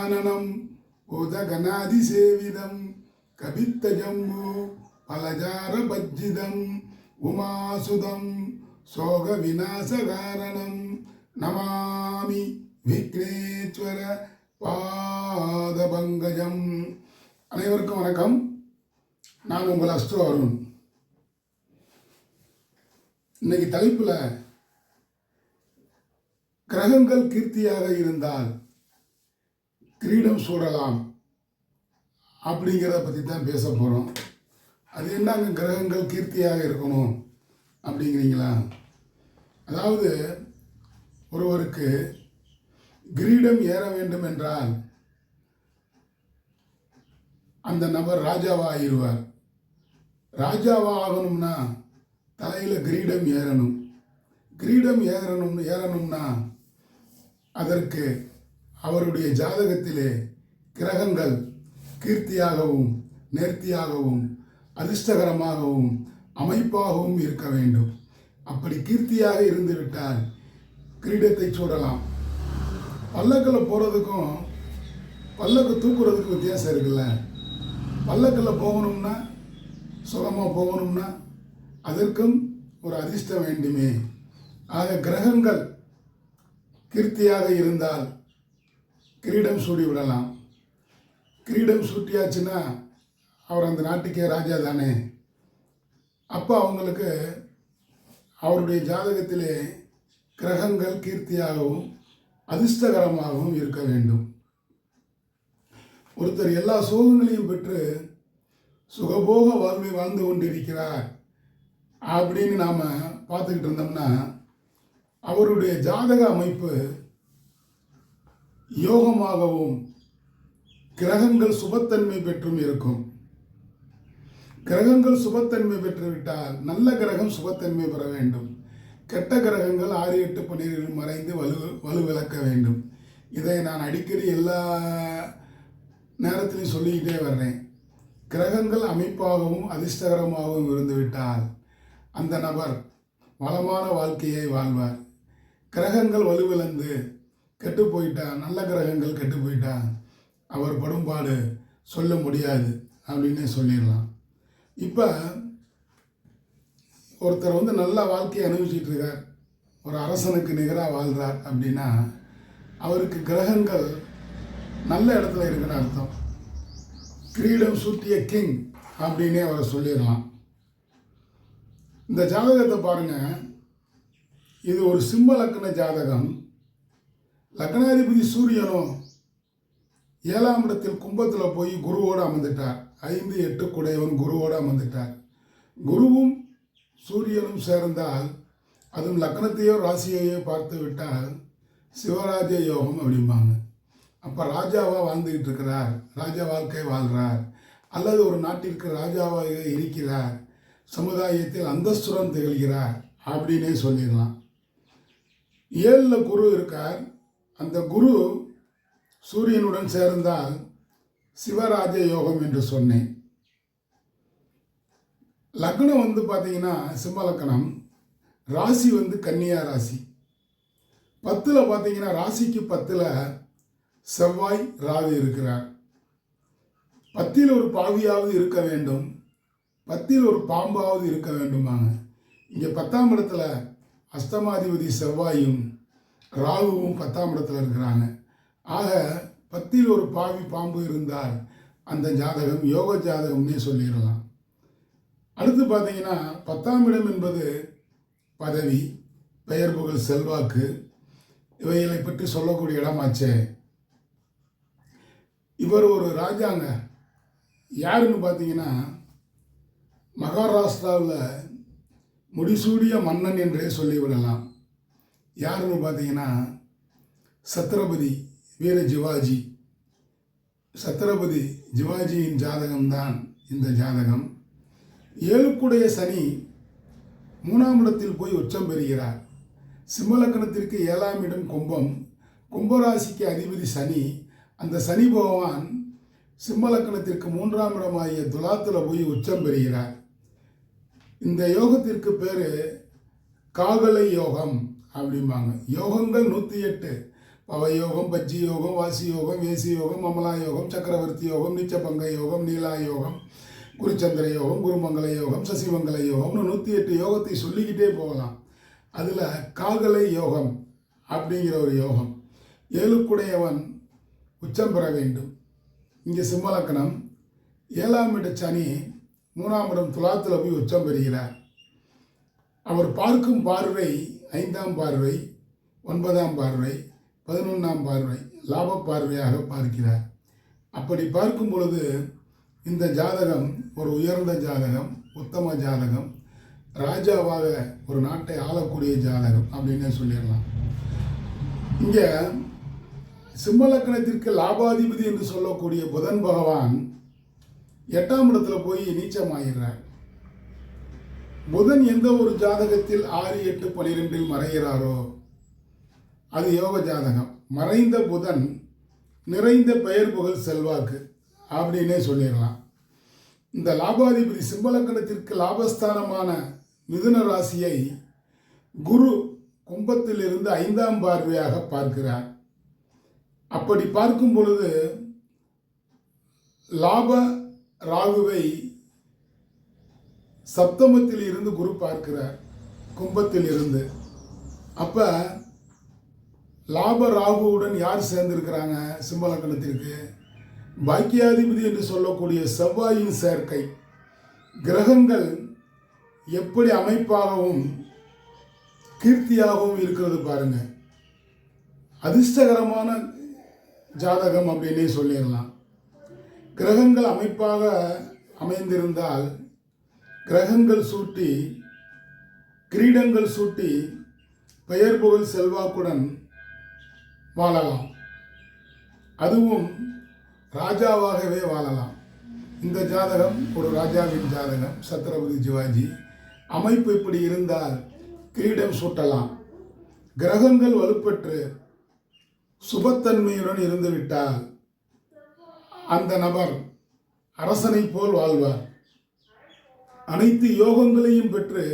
கஜானனம் உதகநாதிசேவிதம் கபித்தஜம்பு பலஜார பஜ்ஜிதம் உமாசுதம் சோக விநாசகாரணம் நமாமி விக்னேஸ்வர பாதபங்கஜம். அனைவருக்கும் வணக்கம். நான் உங்கள் அஸ்ட்ரோ அருண். இன்னைக்கு தலைப்பில் கிரகங்கள் கீர்த்தியாக இருந்தால் கிரீடம் சூடலாம் அப்படிங்கிறத பற்றி தான் பேச போகிறோம். அது என்னங்க கிரகங்கள் கீர்த்தியாக இருக்கணும் அப்படிங்கிறீங்களா? அதாவது ஒருவருக்கு கிரீடம் ஏற வேண்டும் என்றால் அந்த நபர் ராஜாவாக ஆகிடுவார். ராஜாவாக ஆகணும்னா தலையில் கிரீடம் ஏறணும். கிரீடம் ஏறணும்னா அதற்கு அவருடைய ஜாதகத்திலே கிரகங்கள் கீர்த்தியாகவும் நேர்த்தியாகவும் அதிர்ஷ்டகரமாகவும் அமைப்பாகவும் இருக்க வேண்டும். அப்படி கீர்த்தியாக இருந்துவிட்டால் கிரீடத்தை சூடலாம். பல்லக்கில் போகிறதுக்கும் பல்லக்கு தூக்குறதுக்கும் வித்தியாசம் இருக்குல்ல. பல்லக்கில் போகணும்னா சுகமாக போகணும்னா அதற்கும் ஒரு அதிர்ஷ்டம் வேண்டுமே. ஆக கிரகங்கள் கீர்த்தியாக இருந்தால் கிரீடம் சூடி விடலாம். கிரீடம் சூட்டியாச்சுன்னா அவர் அந்த நாட்டுக்கே ராஜா தானே. அப்போ அவங்களுக்கு அவருடைய ஜாதகத்திலே கிரகங்கள் கீர்த்தியாகவும் அதிர்ஷ்டகரமாகவும் இருக்க வேண்டும். ஒருத்தர் எல்லா சுகங்களையும் பெற்று சுகபோக வாழ்வை வாழ்ந்து கொண்டிருக்கிறார் அப்படின்னு நாம் பார்த்துக்கிட்டு இருந்தோம்னா அவருடைய ஜாதக அமைப்பு யோகமாகவும் கிரகங்கள் சுபத்தன்மை பெற்றும் இருக்கும். கிரகங்கள் சுபத்தன்மை பெற்றுவிட்டால் நல்ல கிரகம் சுபத்தன்மை பெற வேண்டும். கெட்ட கிரகங்கள் 6, 8, 12 மறைந்து வலுவிழக்க வேண்டும். இதை நான் அடிக்கடி எல்லா நேரத்திலையும் சொல்லிக்கிட்டே வர்றேன். கிரகங்கள் அமைப்பாகவும் அதிர்ஷ்டகரமாகவும் இருந்துவிட்டால் அந்த நபர் வளமான வாழ்க்கையை வாழ்வார். கிரகங்கள் வலுவிழந்து கெட்டு போயிட்டா, நல்ல கிரகங்கள் கெட்டு போயிட்டா அவர் படும்பாடு சொல்ல முடியாது அப்படின்னு சொல்லிடலாம். இப்போ ஒருத்தர் நல்ல வாழ்க்கையை அனுபவிச்சுட்டு இருக்கார், ஒரு அரசனுக்கு நிகராக வாழ்கிறார் அப்படின்னா அவருக்கு கிரகங்கள் நல்ல இடத்துல இருக்குன்னு அர்த்தம். கிரீடம் சூட்டிய கிங் அப்படின்னே அவரை சொல்லிடலாம். இந்த ஜாதகத்தை பாருங்க. இது ஒரு சிம்ம லக்ன ஜாதகம். லக்னாதிபதி சூரியனும் 7ஆம் இடத்தில் கும்பத்தில் போய் குருவோடு அமர்ந்துட்டார். 5, 8 குடையவன் குருவோடு அமர்ந்துட்டார். குருவும் சூரியனும் சேர்ந்தால், அதுவும் லக்னத்தையோ ராசியையோ பார்த்து விட்டால் சிவராஜ யோகம் அப்படிம்பாங்க. அப்போ ராஜாவாக வாழ்ந்துக்கிட்டு இருக்கிறார், ராஜா வாழ்க்கை வாழ்கிறார், அல்லது ஒரு நாட்டிற்கு ராஜாவாக இருக்கிறார், சமுதாயத்தில் அந்தஸ்துடன் திகழ்கிறார் அப்படின்னே சொல்லிடலாம். 7ல் குரு இருக்கார். அந்த குரு சூரியனுடன் சேர்ந்தால் சிவராஜ யோகம் என்று சொன்னேன். லக்னம் பார்த்தீங்கன்னா சிம்ம லக்னம், ராசி கன்னியா ராசி. 10ல் பார்த்தீங்கன்னா ராசிக்கு 10ல் செவ்வாய் ராகு இருக்கிறார். 10ல் ஒரு பாவியாவது இருக்க வேண்டும், 10ல் ஒரு பாம்பாவது இருக்க வேண்டுமாங்க. இங்கே 10ஆம் இடத்துல அஷ்டமாதிபதி செவ்வாயும் ராகுவும் 10ஆம் இடத்துல இருக்கிறாங்க. ஆக 10ல் ஒரு பாவி பாம்பு இருந்தால் அந்த ஜாதகம் யோக ஜாதகம்னே சொல்லிடலாம். அடுத்து பார்த்தீங்கன்னா 10ஆம் இடம் என்பது பதவி, பெயர், புகழ், செல்வாக்கு இவைகளை பற்றி சொல்லக்கூடிய இடமாச்சே. இவர் ஒரு ராஜாங்க. யாருன்னு பார்த்தீங்கன்னா மகாராஷ்டிராவில் முடிசூடிய மன்னன் என்றே சொல்லிவிடலாம். யாருன்னு பார்த்தீங்கன்னா சத்ரபதி வீர சிவாஜி. சத்ரபதி சிவாஜியின் ஜாதகம்தான் இந்த ஜாதகம். 7க்குடைய சனி 3ஆம் இடத்தில் போய் உச்சம் பெறுகிறார். சிம்மலக்கணத்திற்கு 7ஆம் இடம் கும்பம், கும்பராசிக்கு அதிபதி சனி. அந்த சனி பகவான் சிம்மலக்கணத்திற்கு 3ஆம் இடமாகிய துலாத்தில் போய் உச்சம் பெறுகிறார். இந்த யோகத்திற்கு பேர் காகலை யோகம் அப்படிம்பாங்க. யோகங்கள் 108, பவயோகம், பஜ்ஜி யோகம், வாசி யோகம், வேசி யோகம், அமலா யோகம், சக்கரவர்த்தி யோகம், நிச்சபங்க யோகம், நீலா யோகம், குருச்சந்திர யோகம், குருமங்கல யோகம், சசிமங்கல யோகம்னு 108 யோகத்தை சொல்லிக்கிட்டே போகலாம். அதில் காகலை யோகம் அப்படிங்கிற ஒரு யோகம், 7குடையவன் உச்சம் பெற வேண்டும். இங்கே சிம்மலக்கணம் 7ஆம் இட சனி 3ஆம் இடம் துலாத்தில் போய் உச்சம் பெறுகிறார். அவர் பார்க்கும் பார்வை 5ஆம் பார்வை, 9ஆம் பார்வை, 11ஆம் பார்வை, லாப பார்வையாக பார்க்கிறார். அப்படி பார்க்கும் பொழுது இந்த ஜாதகம் ஒரு உயர்ந்த ஜாதகம், உத்தம ஜாதகம், ராஜாவாக ஒரு நாட்டை ஆளக்கூடிய ஜாதகம் அப்படின்னே சொல்லிடலாம். இங்கே சிம்மலக்கணத்திற்கு லாபாதிபதி என்று சொல்லக்கூடிய புதன் பகவான் 8ஆம் இடத்துல போய் நீச்சமாகிறார். புதன் எந்த ஒரு ஜாதகத்தில் 6, 8, 12 மறைகிறாரோ அது யோக ஜாதகம். மறைந்த புதன் நிறைந்த பெயர் புகழ் செல்வாக்கு அப்படின்னே சொல்லிடலாம். இந்த லாபாதிபதி சிம்மலக்கணத்திற்கு லாபஸ்தானமான மிதுன ராசியை குரு கும்பத்திலிருந்து 5ஆம் பார்வையாக பார்க்கிறார். அப்படி பார்க்கும் பொழுது லாப ராகுவை சப்தமத்தில் இருந்து குரு பார்க்கிறார், கும்பத்தில் இருந்து. அப்ப லாப ராகுவுடன் யார் சேர்ந்திருக்கிறாங்க சிம்மலக்கணத்திற்கு? பாக்கியாதிபதி என்று சொல்லக்கூடிய செவ்வாயின் சேர்க்கை. கிரகங்கள் எப்படி அமைப்பாகவும் கீர்த்தியாகவும் இருக்கிறது பாருங்க. அதிர்ஷ்டகரமான ஜாதகம் அப்படின்னே சொல்லிடலாம். கிரகங்கள் அமைப்பாக அமைந்திருந்தால் கிரகங்கள் சூட்டி, கிரீடங்கள் சூட்டி, பெயர் புகழ் செல்வாக்குடன் வாழலாம். அதுவும் ராஜாவாகவே வாழலாம். இந்த ஜாதகம் ஒரு ராஜாவின் ஜாதகம், சத்ரபதி சிவாஜி. அமைப்பு இப்படி இருந்தால் கிரீடம் சூட்டலாம். கிரகங்கள் வலுப்பெற்று சுபத்தன்மையுடன் இருந்துவிட்டால் அந்த நபர் அரசனை போல் வாழ்வார். அனைத்து யோகங்களையும் பெற்று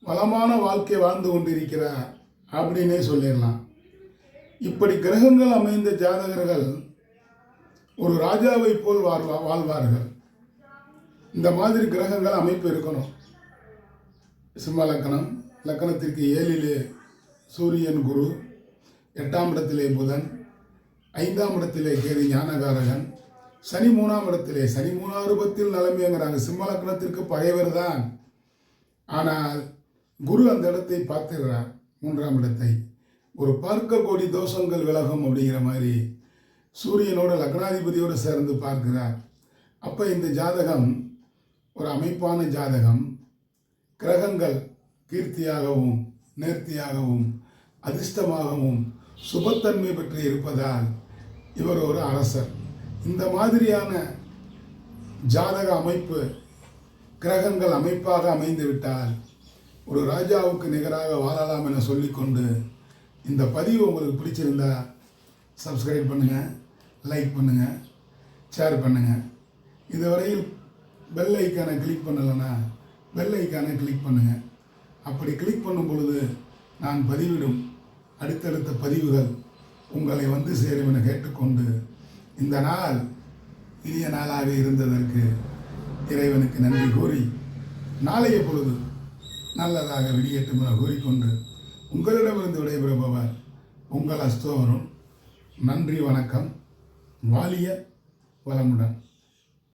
வளமான வாழ்க்கை வாழ்ந்து கொண்டிருக்கிறார் அப்படின்னே சொல்லிடலாம். இப்படி கிரகங்கள் அமைந்த ஜாதகர்கள் ஒரு ராஜாவை போல் வாழ்வார்கள். இந்த மாதிரி கிரகங்கள் அமைப்பு இருக்கணும். சிம்ம லக்கணம், லக்கணத்திற்கு 7ல் சூரியன் குரு, 8ஆம் இடத்திலே புதன், 5ஆம் இடத்திலே கேது ஞானகாரகன், சனி 3ஆம் இடத்திலே. சனி 3 ரூபத்தில் நிலைமைங்கிறாங்க. சிம்ம லக்கணத்திற்கு பகைவர் தான், ஆனால் குரு அந்த இடத்தை பார்த்துடுறார், 3ஆம் இடத்தை. ஒரு பார்க்க கோடி தோஷங்கள் விலகும் அப்படிங்கிற மாதிரி சூரியனோட லக்னாதிபதியோடு சேர்ந்து பார்க்கிறார். அப்போ இந்த ஜாதகம் ஒரு அமைப்பான ஜாதகம். கிரகங்கள் கீர்த்தியாகவும் நேர்த்தியாகவும் அதிர்ஷ்டமாகவும் சுபத்தன்மை பெற்று இருப்பதால் இவர் ஒரு அரசர். இந்த மாதிரியான ஜாதக அமைப்பு கிரகங்கள் அமைப்பாக அமைந்துவிட்டால் ஒரு ராஜாவுக்கு நிகராக வாழலாம் என சொல்லிக்கொண்டு இந்த பதிவு உங்களுக்கு பிடிச்சிருந்தா சப்ஸ்கிரைப் பண்ணுங்கள், லைக் பண்ணுங்கள், ஷேர் பண்ணுங்கள். இதுவரையில் பெல் ஐக்கானை கிளிக் பண்ணலைன்னா பெல் ஐக்கானை கிளிக் பண்ணுங்கள். அப்படி கிளிக் பண்ணும் பொழுது நான் பதிவிடும் அடுத்தடுத்த பதிவுகள் உங்களை வந்து சேரும் என கேட்டுக்கொண்டு இந்த நாள் இனிய நாளாக இருந்ததற்கு இறைவனுக்கு நன்றி கூறி நாளைய பொழுது நல்லதாக விடியட்டும் என கூறிக்கொண்டு உங்களிடமிருந்து விடைபெறுபவர் உங்கள் அஸ்தோவரும். நன்றி, வணக்கம். வாலிய வளமுடன்.